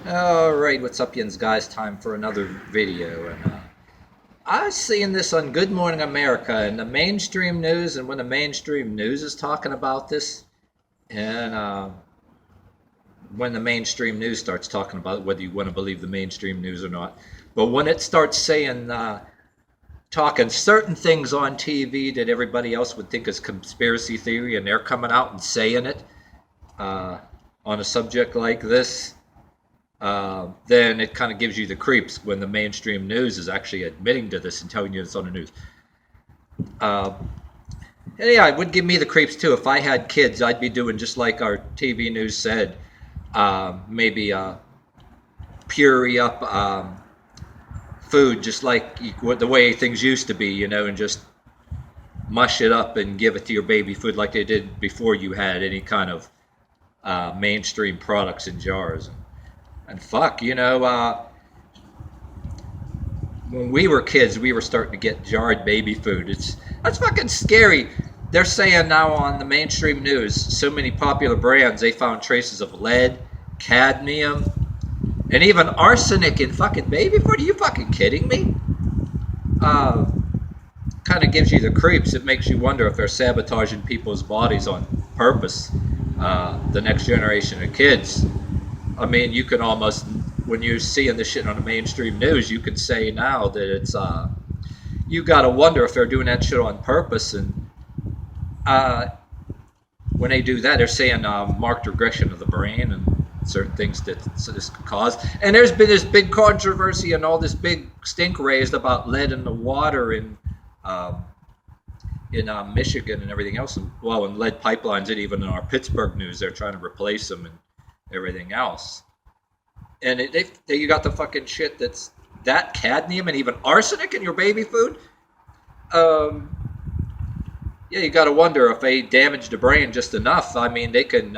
Alright, what's up, yins guys? Time for another video. And I was seeing this on Good Morning America and the mainstream news, and when the mainstream news is talking about this, and when the mainstream news starts talking about it, whether you want to believe the mainstream news or not, but when it starts saying, talking certain things on TV that everybody else would think is conspiracy theory, and they're coming out and saying it uh, on a subject like this, then it kind of gives you the creeps when the mainstream news is actually admitting to this and telling you it's on the news. Uh, and yeah, it would give me the creeps too. If I had kids, I'd be doing just like our TV news said. Maybe puree up food just like the way things used to be, and just mush it up and give it to your baby food like they did before you had any kind of mainstream products in jars. And fuck, when we were kids, we were starting to get jarred baby food. That's fucking scary. They're saying now on the mainstream news, so many popular brands, they found traces of lead, cadmium, and even arsenic in fucking baby food. Are you fucking kidding me? Uh, Kind of gives you the creeps. It makes you wonder if they're sabotaging people's bodies on purpose. The next generation of kids. I mean, you can almost, when you're seeing this shit on the mainstream news, you can say now that you got to wonder if they're doing that shit on purpose. And uh, when they do that, they're saying marked regression of the brain and certain things that this could cause. And there's been this big controversy and all this big stink raised about lead in the water um, in Michigan and everything else. And, well, in lead pipelines, and even in our Pittsburgh news, they're trying to replace them and everything else. And you got the fucking shit that's that cadmium and even arsenic in your baby food. Um, yeah, you got to wonder if they damage the brain just enough. I mean, they can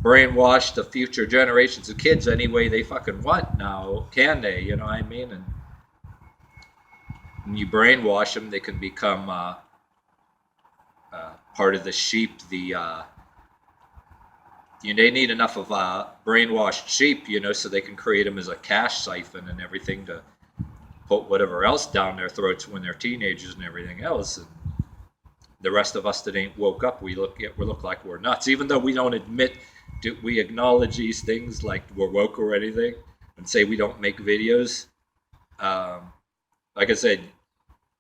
brainwash the future generations of kids any way they fucking want now, can they? You know what I mean? And when you brainwash them, they can become part of the sheep. They need enough of brainwashed sheep, so they can create them as a cash siphon and everything to put whatever else down their throats when they're teenagers and everything else. And the rest of us that ain't woke up, we look like we're nuts, even though we don't admit, we acknowledge these things like we're woke or anything, and say we don't make videos. Um, like I said,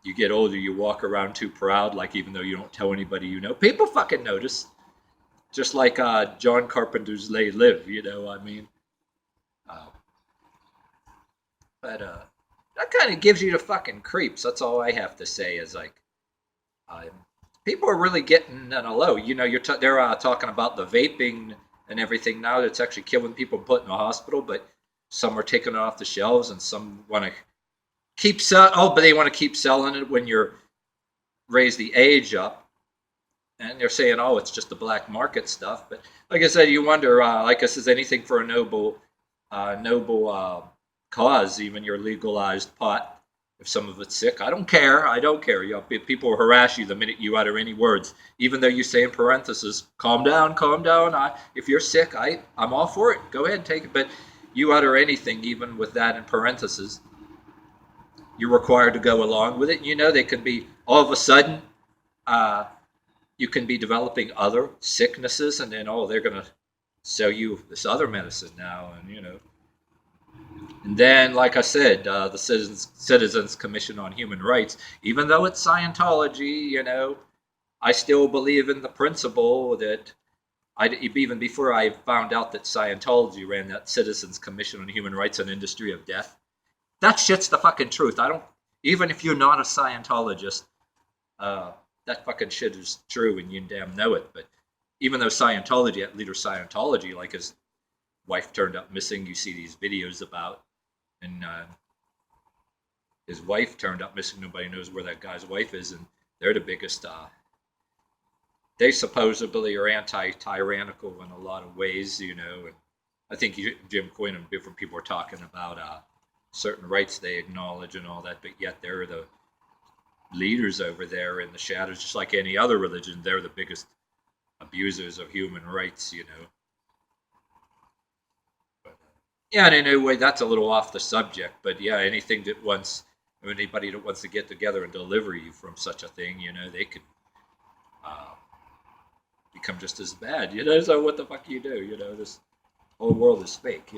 you get older, you walk around too proud, like even though you don't tell anybody people fucking notice. Just like John Carpenter's "They Live," I mean. Uh, but that kind of gives you the fucking creeps. That's all I have to say. Is like, uh, people are really getting on a low. They're talking about the vaping and everything now. That's actually killing people and put in the hospital. But some are taking it off the shelves, and some want to keep selling. Oh, but they want to keep selling it when you're raise the age up. And they're saying, oh, it's just the black market stuff. But like I said, you wonder, like I says, anything for a noble cause, even your legalized pot. If some of it's sick, I don't care. I don't care. People will harass you the minute you utter any words, even though you say in parentheses, "Calm down, calm down." If you're sick, I'm all for it. Go ahead, take it. But you utter anything, even with that in parentheses, you're required to go along with it. They could be all of a sudden. You can be developing other sicknesses, and then they're gonna sell you this other medicine now, and then, like I said, the Citizens Commission on Human Rights, even though it's Scientology, I still believe in the principle that even before I found out that Scientology ran that Citizens Commission on Human Rights and Industry of Death. That shit's the fucking truth. I don't, even if you're not a Scientologist, uh, that fucking shit is true and you damn know it. But even though Scientology, at leader Scientology, like his wife turned up missing, you see these videos about, and his wife turned up missing. Nobody knows where that guy's wife is, and they're the biggest. They supposedly are anti-tyrannical in a lot of ways, And I think Jim Quinn and different people are talking about certain rights they acknowledge and all that, but yet they're the leaders over there in the shadows, just like any other religion. They're the biggest abusers of human rights, But Yeah, and in a way, that's a little off the subject, but yeah, anybody that wants to get together and deliver you from such a thing, they could uh, become just as bad, So what the fuck do? This whole world is fake.